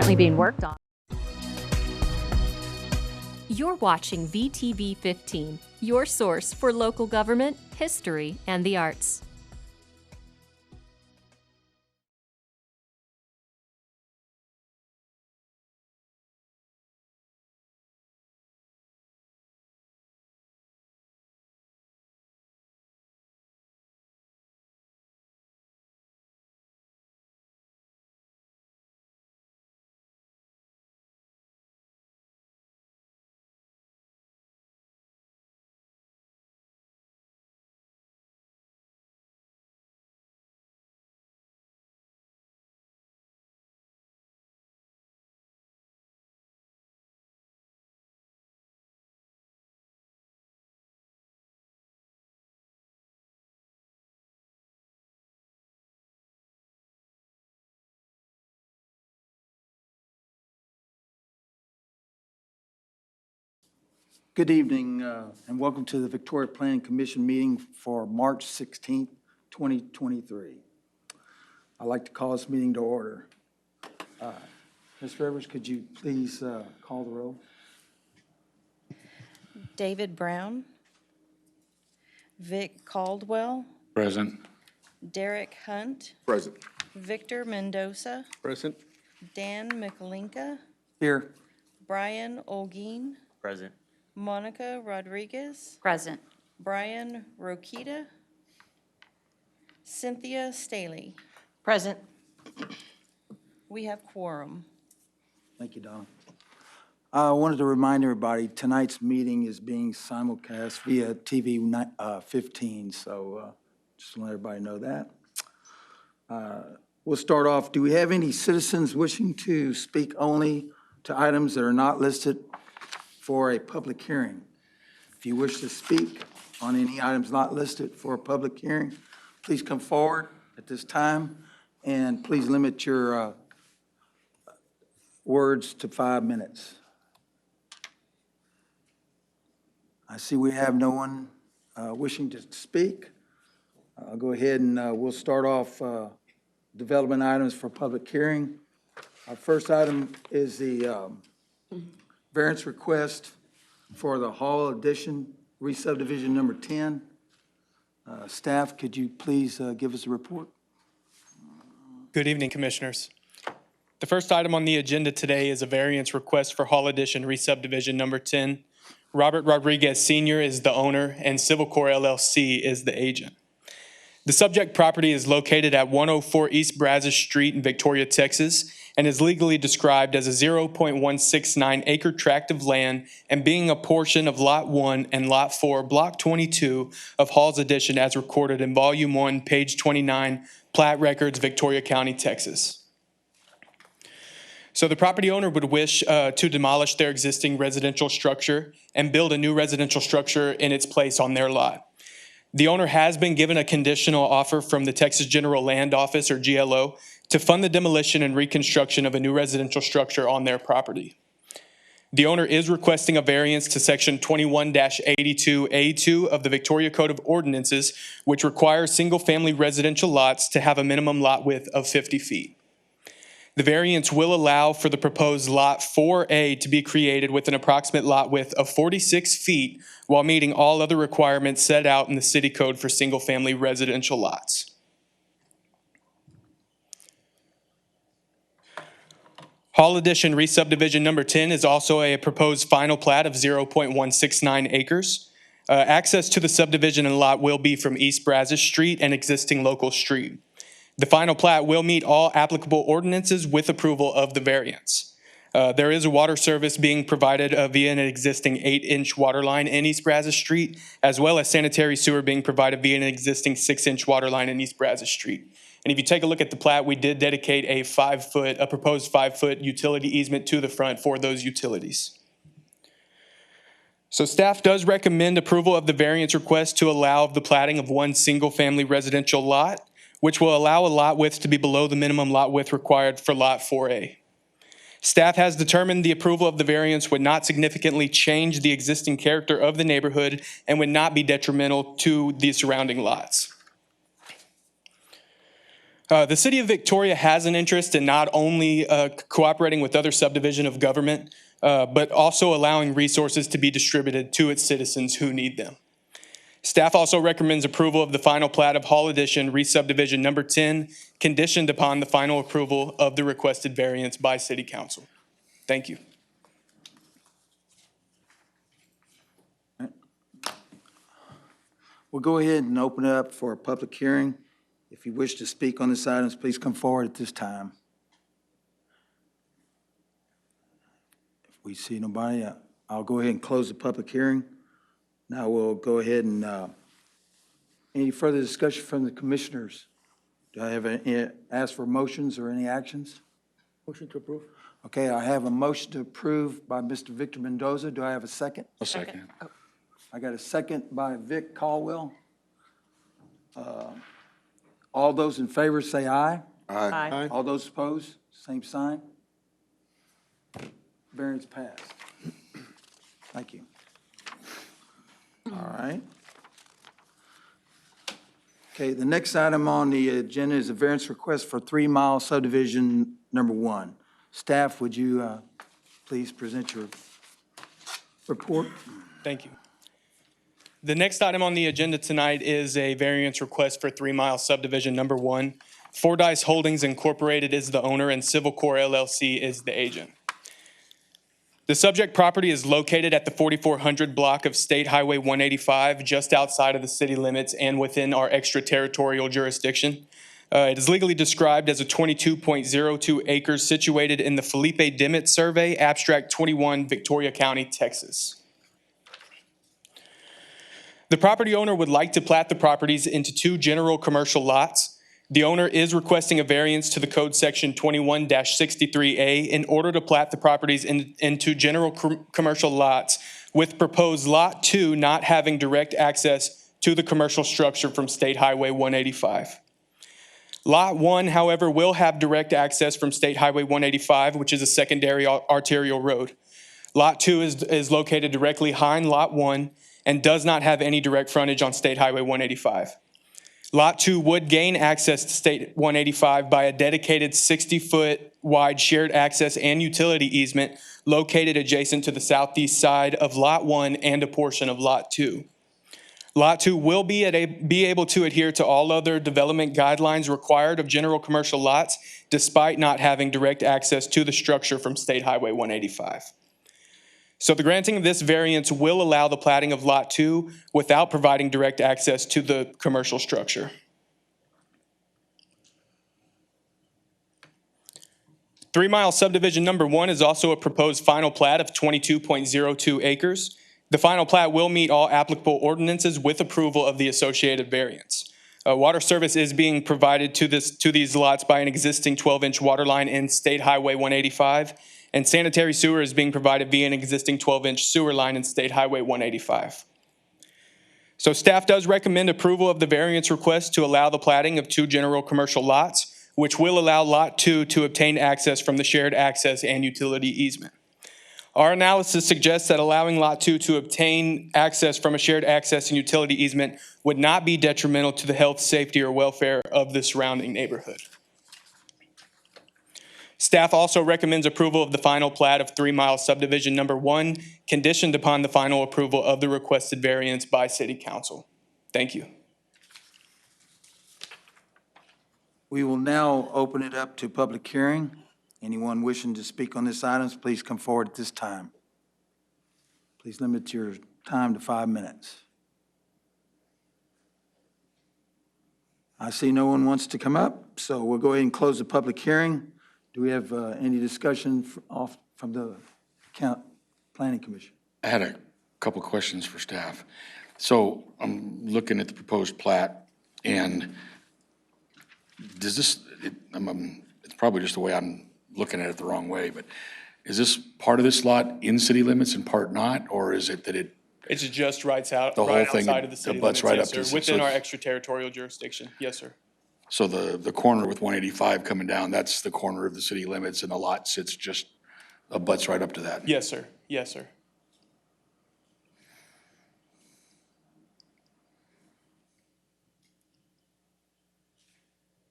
currently being worked on. You're watching VTV 15, your source for local government, history, and the arts. Good evening, and welcome to the Victoria Planning Commission meeting for March 16th, 2023. I'd like to call this meeting to order. Ms. Rivers, could you please call the roll? David Brown, Vic Caldwell, Present. Derek Hunt, Present. Victor Mendoza, Present. Dan Mikalinka, Here. Brian Olguin, Present. Monica Rodriguez, Present. Brian Rokita, Cynthia Staley. Present. We have quorum. Thank you, Donna. I wanted to remind everybody, tonight's meeting is being simulcast via TV 15, so just to let everybody know that. We'll start off. Do we have any citizens wishing to speak only to items that are not listed for a public hearing? If you wish to speak on any items not listed for a public hearing, please come forward at this time, and please limit your words to 5 minutes. I see we have no one wishing to speak. I'll go ahead and we'll start off development items for public hearing. Our first item is the variance request for the Hall Addition Resubdivision number 10. Staff, could you please give us a report? Good evening, Commissioners. The first item on the agenda today is a variance request for Hall Addition Resubdivision number 10. Robert Rodriguez Sr. is the owner and CivilCorp LLC is the agent. The subject property is located at 104 East Brazos Street in Victoria, Texas, and is legally described as a 0.169 acre tract of land and being a portion of Lot 1 and Lot 4, Block 22 of Hall's Addition as recorded in Volume 1, page 29, Plat Records, Victoria County, Texas. So the property owner would wish to demolish their existing residential structure and build a new residential structure in its place on their lot. The owner has been given a conditional offer from the Texas General Land Office, or GLO, to fund the demolition and reconstruction of a new residential structure on their property. The owner is requesting a variance to Section 21-82A2 of the Victoria Code of Ordinances, which requires single-family residential lots to have a minimum lot width of 50 feet. The variance will allow for the proposed Lot 4A to be created with an approximate lot width of 46 feet while meeting all other requirements set out in the city code for single-family residential lots. Hall Addition Resubdivision number 10 is also a proposed final plat of 0.169 acres. Access to the subdivision and lot will be from East Brazos Street and existing local street. The final plat will meet all applicable ordinances with approval of the variance. There is a water service being provided via an existing 8-inch water line in East Brazos Street, as well as sanitary sewer being provided via an existing 6-inch water line in East Brazos Street. And if you take a look at the plat, we did dedicate a proposed 5-foot utility easement to the front for those utilities. So staff does recommend approval of the variance request to allow the platting of one single-family residential lot, which will allow a lot width to be below the minimum lot width required for Lot 4A. Staff has determined the approval of the variance would not significantly change the existing character of the neighborhood and would not be detrimental to the surrounding lots. The city of Victoria has an interest in not only cooperating with other subdivision of government, but also allowing resources to be distributed to its citizens who need them. Staff also recommends approval of the final plat of Hall Addition Resubdivision Number 10, conditioned upon the final approval of the requested variance by City Council. Thank you. We'll go ahead and open it up for a public hearing. If you wish to speak on this item, please come forward at this time. If we see nobody, I'll go ahead and close the public hearing. Now we'll go ahead and, any further discussion from the commissioners? Do I have ask for motions or any actions? Motion to approve. Okay, I have a motion to approve by Mr. Victor Mendoza. Do I have a second? A second. I got a second by Vic Caldwell. All those in favor say aye. Aye. All those opposed, same sign. Variance passed. Thank you. All right. Okay, the next item on the agenda is a variance request for 3 Mile Subdivision Number 1. Staff, would you please present your report? Thank you. The next item on the agenda tonight is a variance request for 3 Mile Subdivision Number 1. Fordyce Holdings Incorporated is the owner and CivilCorp LLC is the agent. The subject property is located at the 4400 block of State Highway 185, just outside of the city limits and within our extraterritorial jurisdiction. It is legally described as a 22.02 acres situated in the Felipe Dimmitt Survey, Abstract 21, Victoria County, Texas. The property owner would like to plat the properties into 2 general commercial lots. The owner is requesting a variance to the code section 21-63A in order to plat the properties into general commercial lots, with proposed lot 2 not having direct access to the commercial structure from State Highway 185. Lot 1, however, will have direct access from State Highway 185, which is a secondary arterial road. Lot 2 is located directly behind Lot 1 and does not have any direct frontage on State Highway 185. Lot 2 would gain access to State 185 by a dedicated 60-foot wide shared access and utility easement located adjacent to the southeast side of Lot 1 and a portion of Lot 2. Lot 2 will be able to adhere to all other development guidelines required of general commercial lots, despite not having direct access to the structure from State Highway 185. So the granting of this variance will allow the platting of Lot 2 without providing direct access to the commercial structure. Three Mile Subdivision Number 1 is also a proposed final plat of 22.02 acres. The final plat will meet all applicable ordinances with approval of the associated variance. Water service is being provided to these lots by an existing 12-inch water line in State Highway 185, and sanitary sewer is being provided via an existing 12-inch sewer line in State Highway 185. So staff does recommend approval of the variance request to allow the platting of 2 general commercial lots, which will allow Lot 2 to obtain access from the shared access and utility easement. Our analysis suggests that allowing Lot 2 to obtain access from a shared access and utility easement would not be detrimental to the health, safety, or welfare of the surrounding neighborhood. Staff also recommends approval of the final plat of 3 Mile Subdivision Number 1, conditioned upon the final approval of the requested variance by City Council. Thank you. We will now open it up to public hearing. Anyone wishing to speak on this item, please come forward at this time. Please limit your time to 5 minutes. I see no one wants to come up, so we'll go ahead and close the public hearing. Do we have any discussion from the Planning Commission? I had a couple questions for staff. So I'm looking at the proposed plat, and does this, it's probably just the way I'm looking at it the wrong way, but is this part of this lot in city limits and part not, or is it that It's just right The whole thing outside of the city abuts limits, right yes, up to sir, the- within so our it's- extraterritorial jurisdiction, yes, sir. so the corner with 185 coming down, that's the corner of the city limits, and the lot sits just abuts right up to that? Yes, sir, yes, sir.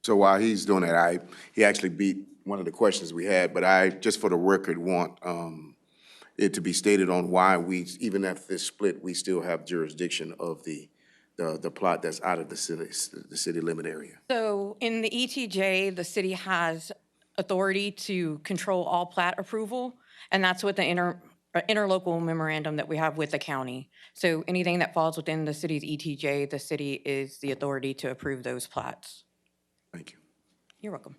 So while he's doing that, he actually beat one of the questions we had, but I, just for the record, want it to be stated on why we, even after this split, we still have jurisdiction of the plot that's out of the city limit area. So in the ETJ, the city has authority to control all plat approval, and that's what the interlocal memorandum that we have with the county. So anything that falls within the city's ETJ, the city is the authority to approve those plats. Thank you. You're welcome.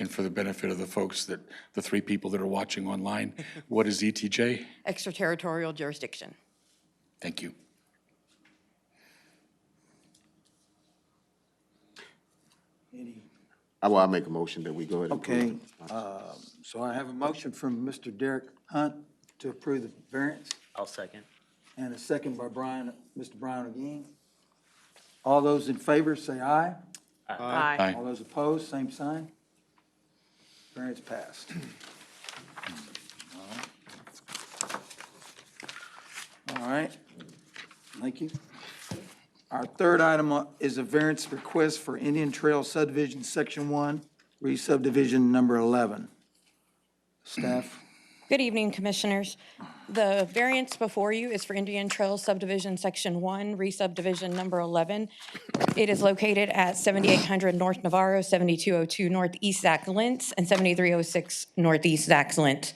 And for the benefit of the folks the three people that are watching online, what is ETJ? Extraterritorial jurisdiction. Thank you. I make a motion that we go ahead and approve. Okay, so I have a motion from Mr. Derek Hunt to approve the variance, I'll second. and a second by Mr. Brian Again. All those in favor, say aye. Aye. All those opposed, same sign. Variance passed. All right, thank you. Our third item is a variance request for Indian Trail Subdivision, Section 1, Resubdivision number 11. Staff? Good evening, Commissioners. The variance before you is for Indian Trail Subdivision Section 1, Resubdivision number 11. It is located at 7800 North Navarro, 7202 Northeast Zach Lentz, and 7306 Northeast Zach Lentz.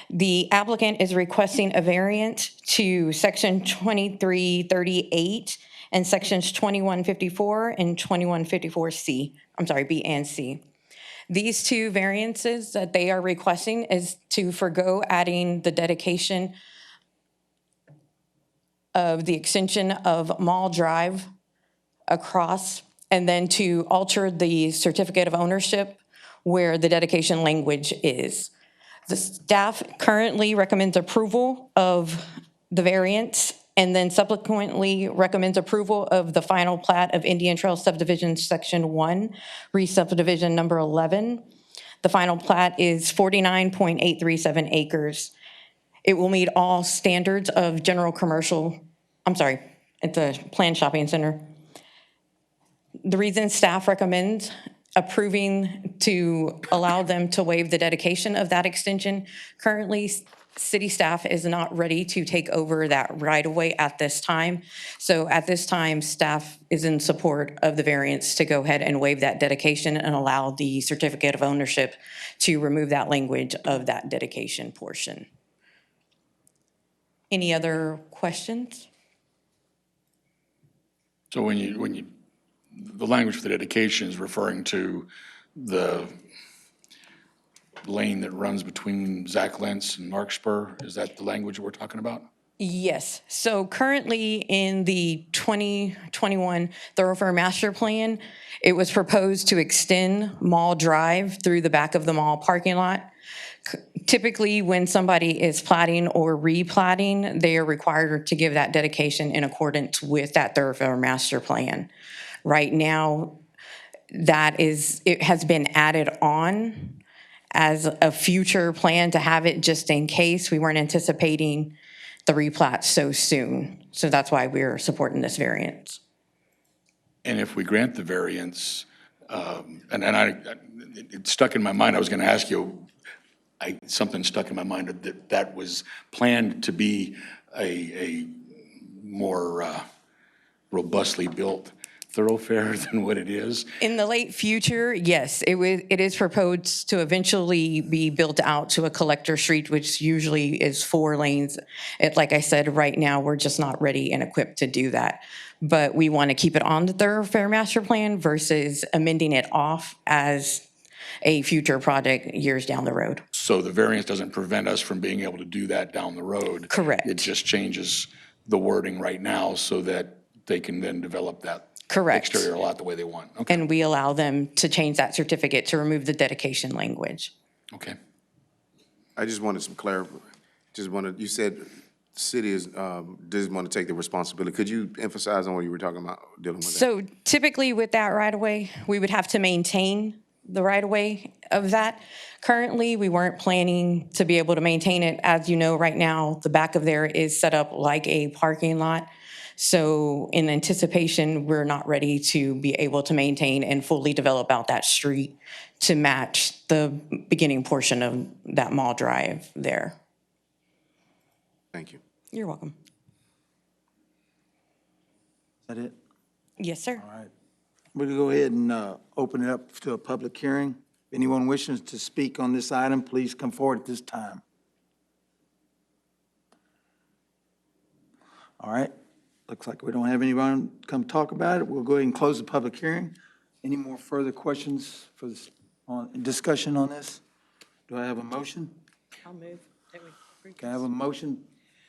The applicant is requesting a variance to Section 2338 and Sections 2154 and 2154C. I'm sorry, B and C. These two variances that they are requesting is to forgo adding the dedication of the extension of Mall Drive across, and then to alter the certificate of ownership where the dedication language is. The staff currently recommends approval of the variance, and then subsequently recommends approval of the final plat of Indian Trail Subdivision Section 1, Resubdivision number 11. The final plat is 49.837 acres. It will meet all standards of general commercial, at the planned shopping center. The reason staff recommends approving to allow them to waive the dedication of that extension, currently city staff is not ready to take over that right-of-way at this time. So at this time, staff is in support of the variance to go ahead and waive that dedication and allow the certificate of ownership to remove that language of that dedication portion. Any other questions? So when you, the language for the dedication is referring to the lane that runs between Zach Lentz and Larkspur, is that the language we're talking about? Yes. So currently in the 2021 Thoroughfare Master Plan, it was proposed to extend Mall Drive through the back of the mall parking lot. Typically, when somebody is platting or replatting, they are required to give that dedication in accordance with that Thoroughfare Master Plan. Right now, it has been added on as a future plan to have it just in case. We weren't anticipating the replat so soon. So that's why we're supporting this variance. And if we grant the variance, it stuck in my mind, I was going to ask you, something stuck in my mind that was planned to be a more robustly built thoroughfare than what it is. In the late future, yes, it is proposed to eventually be built out to a collector street, which usually is 4 lanes. Like I said, right now, we're just not ready and equipped to do that. But we want to keep it on the Thoroughfare Master Plan versus amending it off as a future project years down the road. So the variance doesn't prevent us from being able to do that down the road. Correct. It just changes the wording right now so that they can then develop that Correct. exterior lot the way they want. Okay. And we allow them to change that certificate to remove the dedication language. Okay. I just wanted some clarity. You said the city doesn't want to take the responsibility. Could you emphasize on what you were talking about dealing with that? So typically with that right-of-way, we would have to maintain the right-of-way of that. Currently, we weren't planning to be able to maintain it. As you know, right now, the back of there is set up like a parking lot. So in anticipation, we're not ready to be able to maintain and fully develop out that street to match the beginning portion of that mall drive there. Thank you. You're welcome. Is that it? Yes, sir. All right. We're going to go ahead and open it up to a public hearing. If anyone wishes to speak on this item, please come forward at this time. All right. Looks like we don't have anyone come talk about it. We'll go ahead and close the public hearing. Any more further questions for this, discussion on this? Do I have a motion? I'll move. Can I have a motion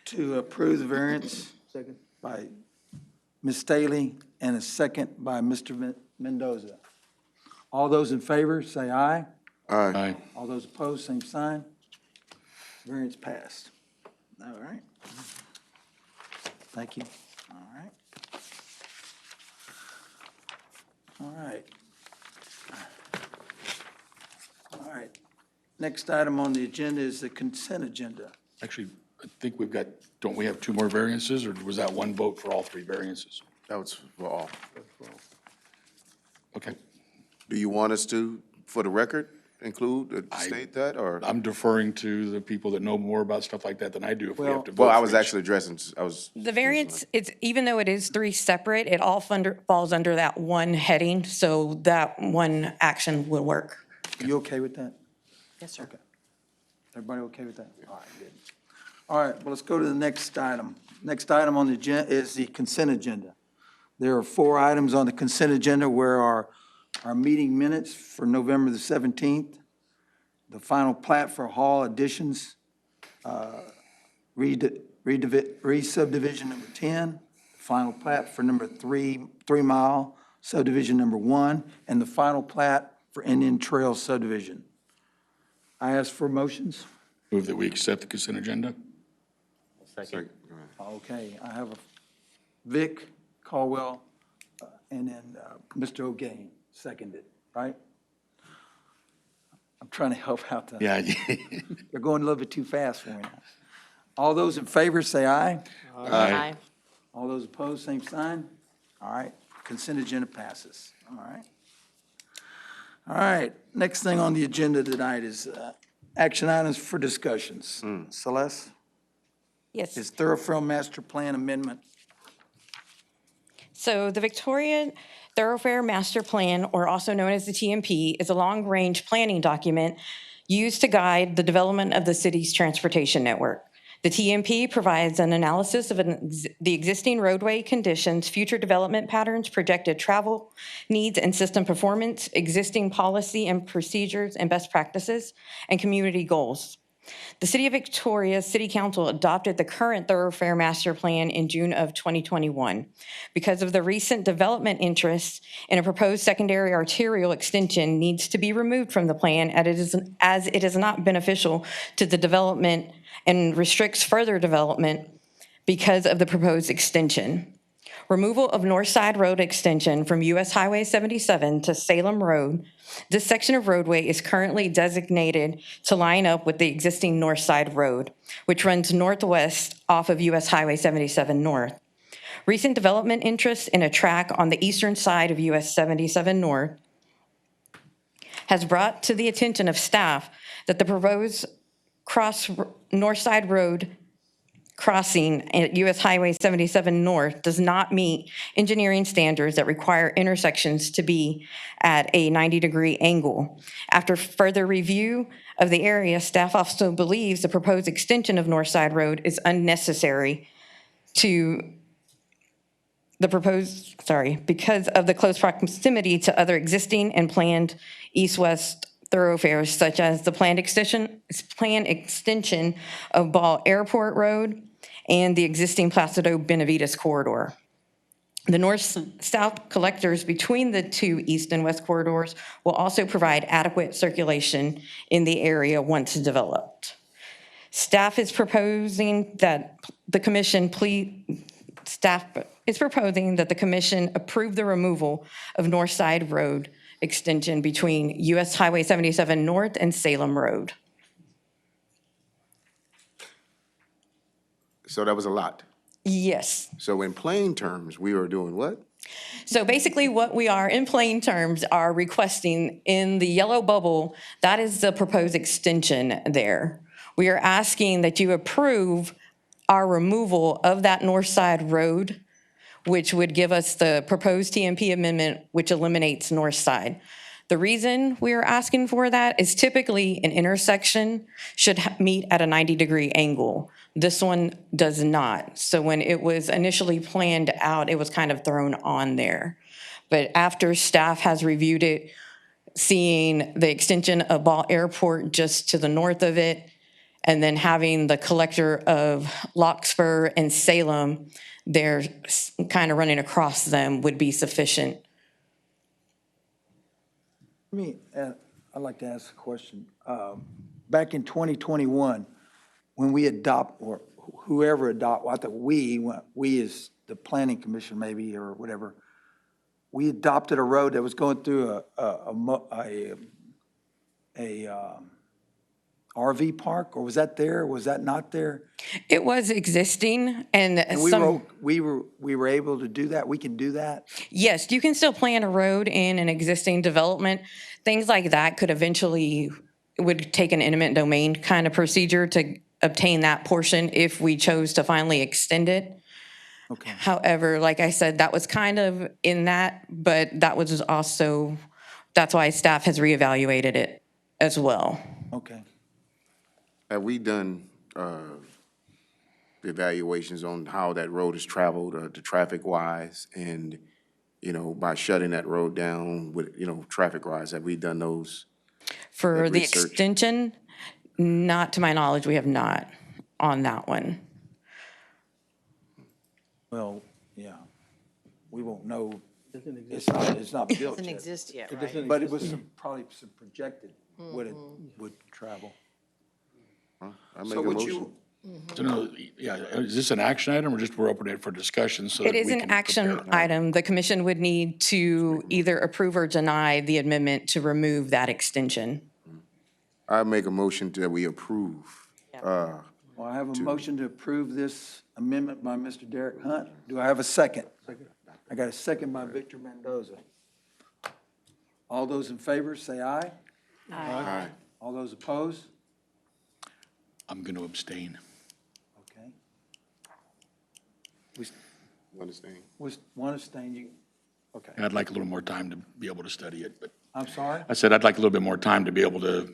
to approve the variance? Second. By Ms. Staley, and a second by Mr. Mendoza. All those in favor, say aye. Aye. All those opposed, same sign. Variance passed. All right. Thank you. All right. All right. All right. Next item on the agenda is the consent agenda. Actually, I think we've got, don't we have two more variances, or was that one vote for all three variances? That was for all. Okay. Do you want us to, for the record, include, state that, or? I'm deferring to the people that know more about stuff like that than I do if we have to vote. Well, I for was each. actually addressing, The variance, it's, even though it is three separate, it all falls under that one heading, so that one action will work. You okay with that? Yes, sir. Okay. Everybody okay with that? All right, good. All right, well, let's go to the next item. Next item on the agenda is the consent agenda. There are 4 items on the consent agenda where our meeting minutes for November the 17th, the final plat for hall additions, re-subdivision number 10, the final plat for number 3 Mile subdivision number 1, and the final plat for Indian Trail subdivision. I ask for motions. Move that we accept the consent agenda? Second. Okay, I have a Vic, Caldwell, and then Mr. O'Gain, seconded, right? I'm trying to help out the, Yeah. they're going a little bit too fast for me now. All those in favor, say aye. Aye. All those opposed, same sign. All right, consent agenda passes. All right. All right, next thing on the agenda tonight is action items for discussions. Celeste, Yes. is thoroughfare master plan amendment. So the Victoria Thoroughfare Master Plan, or also known as the TMP, is a long-range planning document used to guide the development of the city's transportation network. The TMP provides an analysis of the existing roadway conditions, future development patterns, projected travel needs and system performance, existing policy and procedures and best practices, and community goals. The City of Victoria City Council adopted the current Thoroughfare Master Plan in June of 2021. Because of the recent development interests in a proposed secondary arterial extension needs to be removed from the plan as it is not beneficial to the development and restricts further development because of the proposed extension. Removal of North Side Road extension from US Highway 77 to Salem Road. This section of roadway is currently designated to line up with the existing North Side Road, which runs northwest off of US Highway 77 North. Recent development interest in a track on the eastern side of US 77 North has brought to the attention of staff that the proposed North Side Road crossing at US Highway 77 North does not meet engineering standards that require intersections to be at a 90-degree angle. After further review of the area, staff also believes the proposed extension of North Side Road is unnecessary because of the close proximity to other existing and planned east-west thoroughfares such as the planned extension of Ball Airport Road and the existing Placido Benavides corridor. The north-south collectors between the two east and west corridors will also provide adequate circulation in the area once developed. Staff is proposing that the commission approve the removal of North Side Road extension between US Highway 77 North and Salem Road. So that was a lot. Yes. So in plain terms, we are doing what? So basically what we are, in plain terms, are requesting in the yellow bubble, that is the proposed extension there. We are asking that you approve our removal of that north side road, which would give us the proposed TMP amendment, which eliminates north side. The reason we are asking for that is typically an intersection should meet at a 90-degree angle. This one does not. So when it was initially planned out, it was kind of thrown on there. But after staff has reviewed it, seeing the extension of Ball Airport just to the north of it, and then having the collector of Larkspur and Salem, they're kind of running across them would be sufficient. I'd like to ask a question. Back in 2021, when we adopt, or whoever adopt, I think we as the planning commission maybe, or whatever, we adopted a road that was going through a RV park, or was that there? Was that not there? It was existing, and And we were able to do that? We can do that? yes, you can still plan a road in an existing development. Things like that could eventually, it would take an eminent domain kind of procedure to obtain that portion if we chose to finally extend it. Okay. However, like I said, that was kind of in that, but that was also, that's why staff has reevaluated it as well. Okay. Have we done evaluations on how that road is traveled, the traffic-wise? And, you know, by shutting that road down with, you know, traffic-wise, have we done those? For the research? extension, not to my knowledge, we have not on that one. Well, yeah, we won't know. It's not built Doesn't yet. exist yet, right? But it was probably some projected what it would travel. I make a motion. So no, yeah, is this an action item or just we're opening it for discussion so that It we is can an action prepare? item. The commission would need to either approve or deny the amendment to remove that extension. I make a motion that we approve. Well, I have a motion to approve this amendment by Mr. Derek Hunt. Do I have a second? I got a second by Victor Mendoza. All those in favor, say aye. Aye. All those opposed? I'm going to abstain. Okay. Understand? One abstain, okay. I'd like a little more time to be able to study it, but I'm sorry? I said I'd like a little bit more time to be able to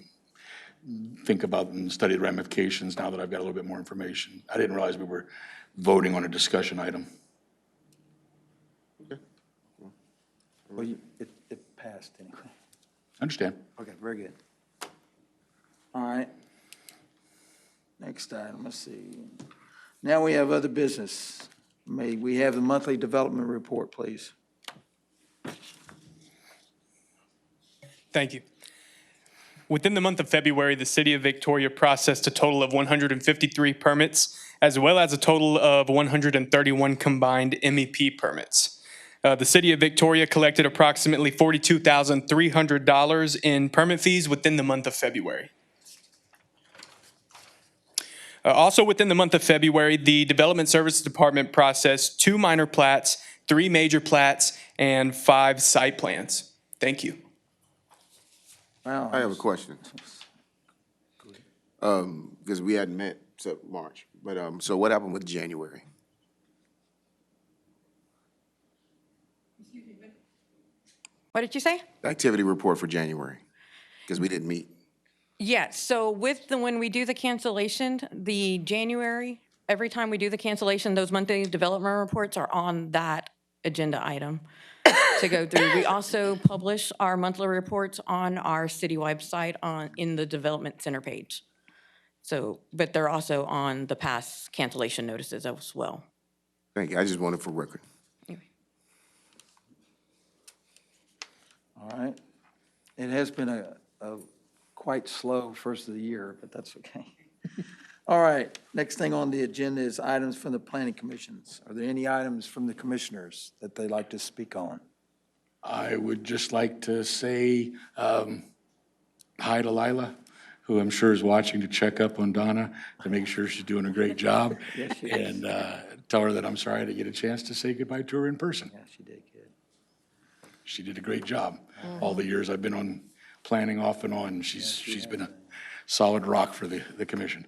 think about and study the ramifications now that I've got a little bit more information. I didn't realize we were voting on a discussion item. Well, it passed anyway. Understand? Okay, very good. All right. Next item, let's see. Now we have other business. May we have the monthly development report, please? Thank you. Within the month of February, the City of Victoria processed a total of 153 permits, as well as a total of 131 combined MEP permits. The City of Victoria collected approximately $42,300 in permit fees within the month of February. Also within the month of February, the Development Services Department processed 2 minor plats, 3 major plats, and 5 site plans. Thank you. Wow. I have a question. Because we hadn't met except March, but, so what happened with January? What did you say? The activity report for January, because we didn't meet. Yeah, so when we do the cancellation, the January, every time we do the cancellation, those monthly development reports are on that agenda item to go through. We also publish our monthly reports on our city website in the development center page. So, but they're also on the past cancellation notices as well. Thank you. I just wanted for record. All right. It has been a quite slow first of the year, but that's okay. All right, next thing on the agenda is items from the planning commissions. Are there any items from the commissioners that they'd like to speak on? I would just like to say hi to Lila. who I'm sure is watching, to check up on Donna, to make sure she's doing a great job. Yes, she is. And tell her that I'm sorry I didn't get a chance to say goodbye to her in person. Yeah, she did good. She did a great job. All the years I've been on planning off and on, she's been a solid rock for the commission.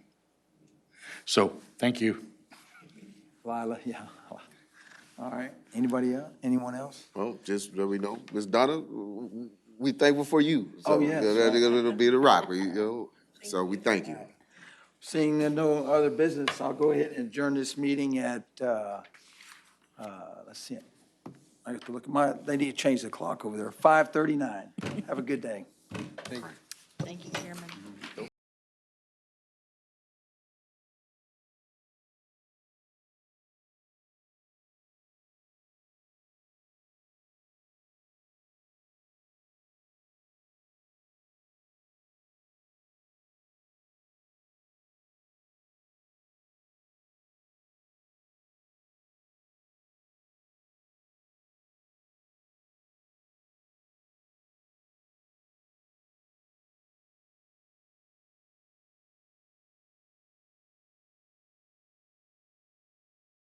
So, thank you. Lila, yeah. All right. Anybody else? Anyone else? Well, just let me know, Ms. Donna, we thankful for you. Oh, So, yes. It'll be the rock, so we thank you. Seeing that no other business, I'll go ahead and adjourn this meeting at, let's see. I have to look at they need to change the clock over there, 5:39. Have a good day. Thank you, Chairman.